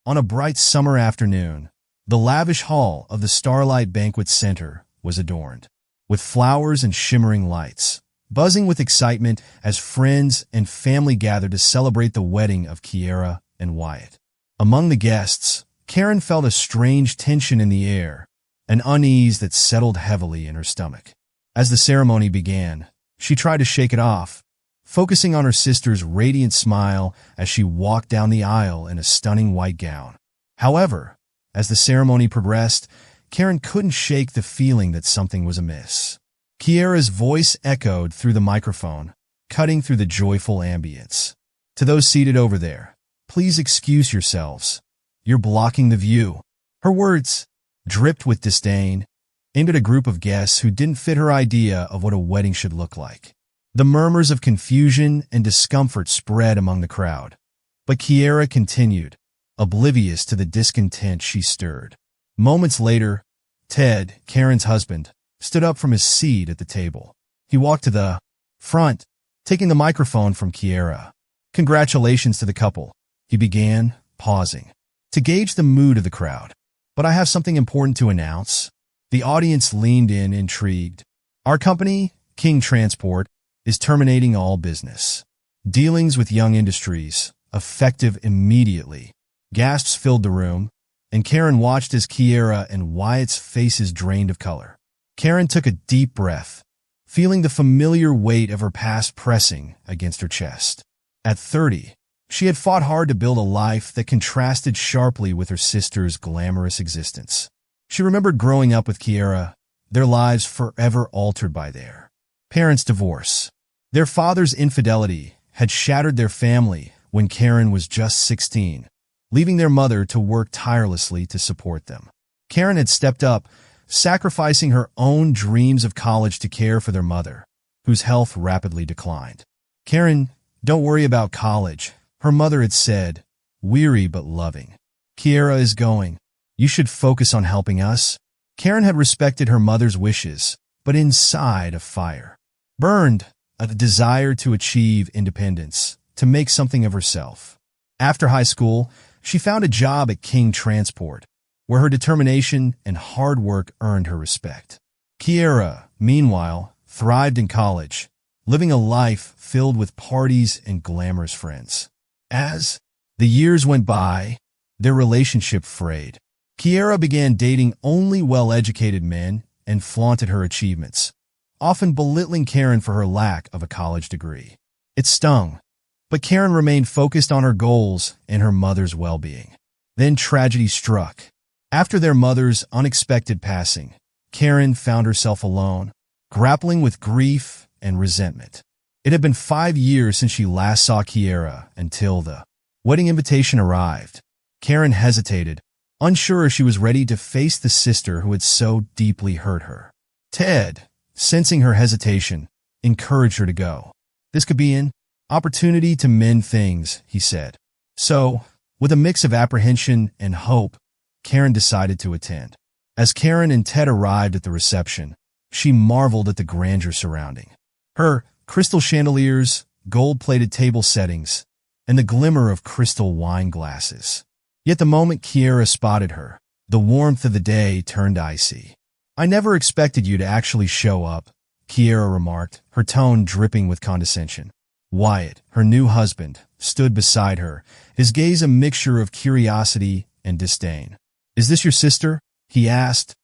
On a bright summer afternoon, the lavish hall of the Starlight Banquet Center was adorned with flowers and shimmering lights, buzzing with excitement as friends and family gathered to celebrate the wedding of Kiera and Wyatt. Among the guests, Karen felt a strange tension in the air, an unease that settled heavily in her stomach. As the ceremony began, she tried to shake it off, focusing on her sister's radiant smile as she walked down the aisle in a stunning white gown. However, as the ceremony progressed, Karen couldn't shake the feeling that something was amiss. Kiera's voice echoed through the microphone, cutting through the joyful ambience. To those seated over there, please excuse yourselves. You're blocking the view. Her words, dripped with disdain, aimed at a group of guests who didn't fit her idea of what a wedding should look like. The murmurs of confusion and discomfort spread among the crowd, but Kiera continued, oblivious to the discontent she stirred. Moments later, Ted, Karen's husband, stood up from his seat at the table. He walked to the front, taking the microphone from Kiera. "Congratulations to the couple," he began, pausing, to gauge the mood of the crowd. "But I have something important to announce." The audience leaned in, intrigued. "Our company, King Transport, is terminating all business dealings with Young Industries, effective immediately." Gasps filled the room, and Karen watched as Kiera and Wyatt's faces drained of color. Karen took a deep breath, feeling the familiar weight of her past pressing against her chest. At 30, she had fought hard to build a life that contrasted sharply with her sister's glamorous existence. She remembered growing up with Kiera, their lives forever altered by their parents' divorce. Their father's infidelity had shattered their family when Karen was just 16, leaving their mother to work tirelessly to support them. Karen had stepped up, sacrificing her own dreams of college to care for their mother, whose health rapidly declined. "Karen, don't worry about college," her mother had said, weary but loving. "Kiera is going. You should focus on helping us." Karen had respected her mother's wishes, but inside a fire burned, a desire to achieve independence, to make something of herself. After high school, she found a job at King Transport, where her determination and hard work earned her respect. Kiera, meanwhile, thrived in college, living a life filled with parties and glamorous friends. As the years went by, their relationship frayed. Kiera began dating only well-educated men and flaunted her achievements, often belittling Karen for her lack of a college degree. It stung, but Karen remained focused on her goals and her mother's well-being. Then tragedy struck. After their mother's unexpected passing, Karen found herself alone, grappling with grief and resentment. It had been 5 years since she last saw Kiera until the wedding invitation arrived. Karen hesitated, unsure if she was ready to face the sister who had so deeply hurt her. Ted, sensing her hesitation, encouraged her to go. "This could be an opportunity to mend things," he said. So, with a mix of apprehension and hope, Karen decided to attend. As Karen and Ted arrived at the reception, she marveled at the grandeur surrounding her: crystal chandeliers, gold-plated table settings, and the glimmer of crystal wine glasses. Yet the moment Kiera spotted her, the warmth of the day turned icy. "I never expected you to actually show up," Kiera remarked, her tone dripping with condescension. Wyatt, her new husband, stood beside her, his gaze a mixture of curiosity and disdain. "Is this your sister?" he asked,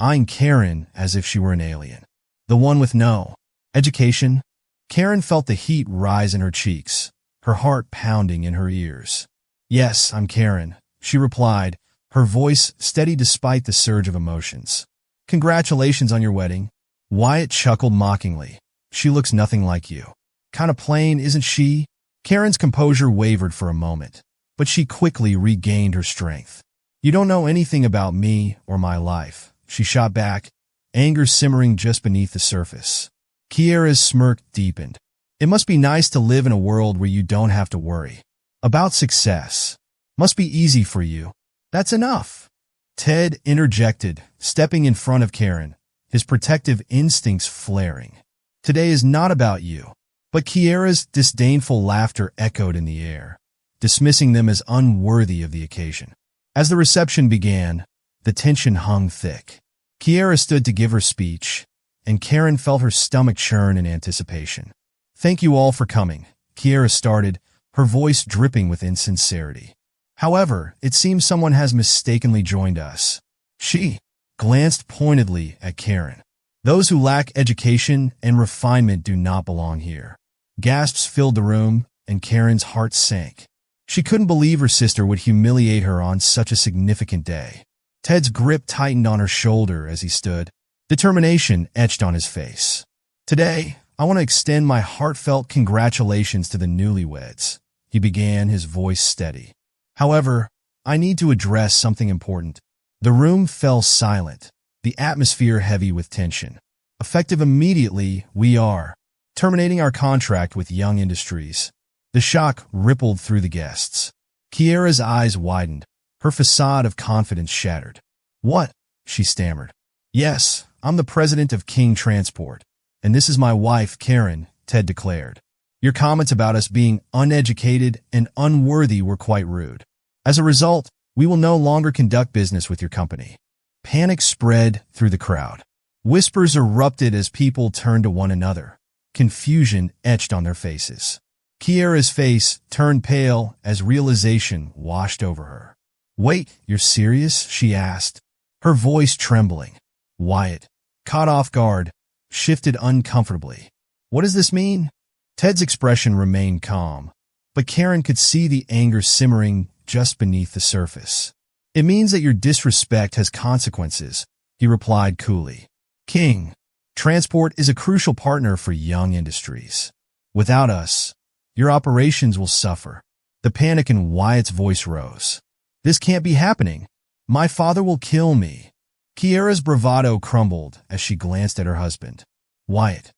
eyeing Karen as if she were an alien. "The one with no education?" Karen felt the heat rise in her cheeks, her heart pounding in her ears. "Yes, I'm Karen," she replied, her voice steady despite the surge of emotions. "Congratulations on your wedding." Wyatt chuckled mockingly. "She looks nothing like you." "Kinda plain, isn't she?" Karen's composure wavered for a moment, but she quickly regained her strength. "You don't know anything about me or my life," she shot back, anger simmering just beneath the surface. Kiera's smirk deepened. "It must be nice to live in a world where you don't have to worry about success. Must be easy for you." "That's enough," Ted interjected, stepping in front of Karen, his protective instincts flaring. "Today is not about you." But Kiera's disdainful laughter echoed in the air, dismissing them as unworthy of the occasion. As the reception began, the tension hung thick. Kiera stood to give her speech, and Karen felt her stomach churn in anticipation. "Thank you all for coming," Kiera started, her voice dripping with insincerity. "However, it seems someone has mistakenly joined us." She glanced pointedly at Karen. "Those who lack education and refinement do not belong here." Gasps filled the room, and Karen's heart sank. She couldn't believe her sister would humiliate her on such a significant day. Ted's grip tightened on her shoulder as he stood, determination etched on his face. "Today, I want to extend my heartfelt congratulations to the newlyweds," he began, his voice steady. "However, I need to address something important." The room fell silent, the atmosphere heavy with tension. "Effective immediately, we are terminating our contract with Young Industries." The shock rippled through the guests. Kiera's eyes widened, her facade of confidence shattered. "What?" she stammered. "Yes, I'm the president of King Transport, and this is my wife, Karen," Ted declared. "Your comments about us being uneducated and unworthy were quite rude. As a result, we will no longer conduct business with your company." Panic spread through the crowd. Whispers erupted as people turned to one another, confusion etched on their faces. Kiera's face turned pale as realization washed over her. "Wait, you're serious?" she asked, her voice trembling. Wyatt, caught off guard, shifted uncomfortably. "What does this mean?" Ted's expression remained calm, but Karen could see the anger simmering just beneath the surface. "It means that your disrespect has consequences," he replied coolly. "King Transport is a crucial partner for Young Industries. Without us, your operations will suffer." The panic in Wyatt's voice rose. "This can't be happening. My father will kill me." Kiera's bravado crumbled as she glanced at her husband. "Wyatt,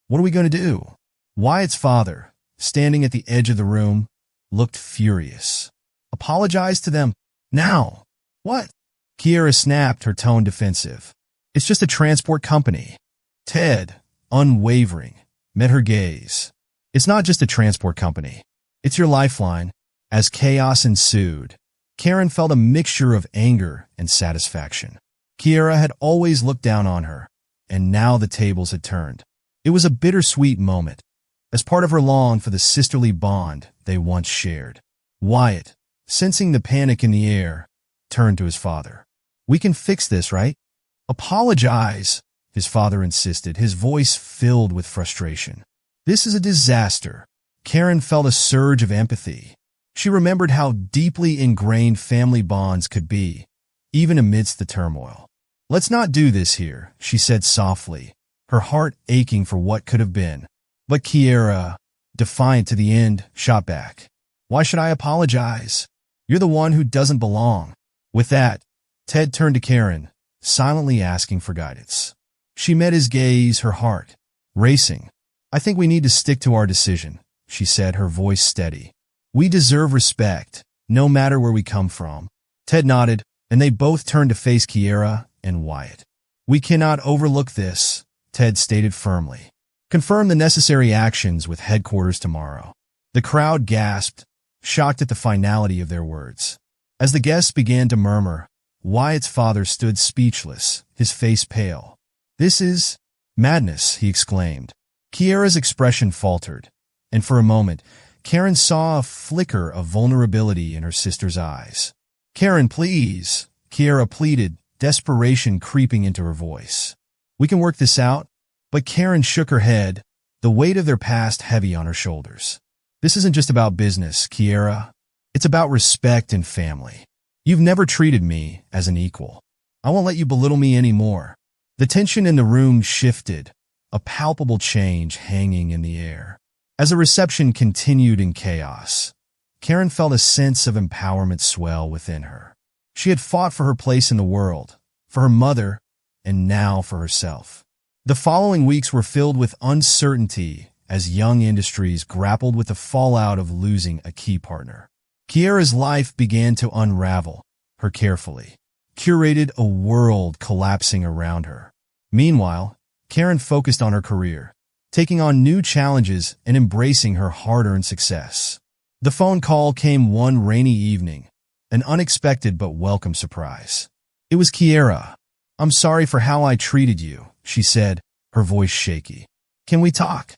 what are we going to do?" Wyatt's father, standing at the edge of the room, looked furious. "Apologize to them now." "What?" Kiera snapped, her tone defensive. "It's just a transport company." Ted, unwavering, met her gaze. "It's not just a transport company. It's your lifeline." As chaos ensued, Karen felt a mixture of anger and satisfaction. Kiera had always looked down on her, and now the tables had turned. It was a bittersweet moment, as part of her long for the sisterly bond they once shared. Wyatt, sensing the panic in the air, turned to his father. "We can fix this, right?" "Apologize," his father insisted, his voice filled with frustration. "This is a disaster." Karen felt a surge of empathy. She remembered how deeply ingrained family bonds could be, even amidst the turmoil. "Let's not do this here," she said softly, her heart aching for what could have been. But Kiera, defiant to the end, shot back. "Why should I apologize? You're the one who doesn't belong." With that, Ted turned to Karen, silently asking for guidance. She met his gaze, her heart racing. "I think we need to stick to our decision," she said, her voice steady. "We deserve respect, no matter where we come from." Ted nodded, and they both turned to face Kiera and Wyatt. "We cannot overlook this," Ted stated firmly. "Confirm the necessary actions with headquarters tomorrow." The crowd gasped, shocked at the finality of their words. As the guests began to murmur, Wyatt's father stood speechless, his face pale. "This is madness," he exclaimed. Kiera's expression faltered, and for a moment, Karen saw a flicker of vulnerability in her sister's eyes. "Karen, please," Kiera pleaded, desperation creeping into her voice. "We can work this out." But Karen shook her head, the weight of their past heavy on her shoulders. "This isn't just about business, Kiera. It's about respect and family. You've never treated me as an equal. I won't let you belittle me anymore." The tension in the room shifted, a palpable change hanging in the air. As the reception continued in chaos, Karen felt a sense of empowerment swell within her. She had fought for her place in the world, for her mother, and now for herself. The following weeks were filled with uncertainty as Young Industries grappled with the fallout of losing a key partner. Kiera's life began to unravel, her carefully curated a world collapsing around her. Meanwhile, Karen focused on her career, taking on new challenges and embracing her hard-earned success. The phone call came one rainy evening, an unexpected but welcome surprise. It was Kiera. "I'm sorry for how I treated you," she said, her voice shaky. "Can we talk?"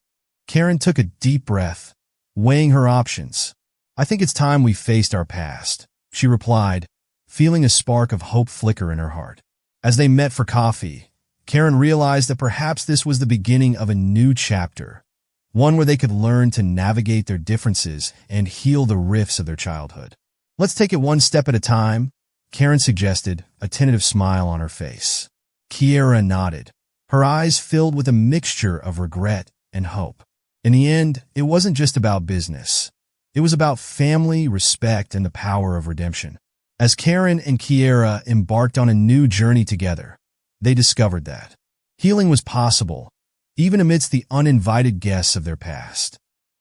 Karen took a deep breath, weighing her options. "I think it's time we faced our past," she replied, feeling a spark of hope flicker in her heart. As they met for coffee, Karen realized that perhaps this was the beginning of a new chapter, one where they could learn to navigate their differences and heal the rifts of their childhood. "Let's take it one step at a time," Karen suggested, a tentative smile on her face. Kiera nodded, her eyes filled with a mixture of regret and hope. In the end, it wasn't just about business. It was about family, respect, and the power of redemption. As Karen and Kiera embarked on a new journey together, they discovered that healing was possible, even amidst the uninvited guests of their past.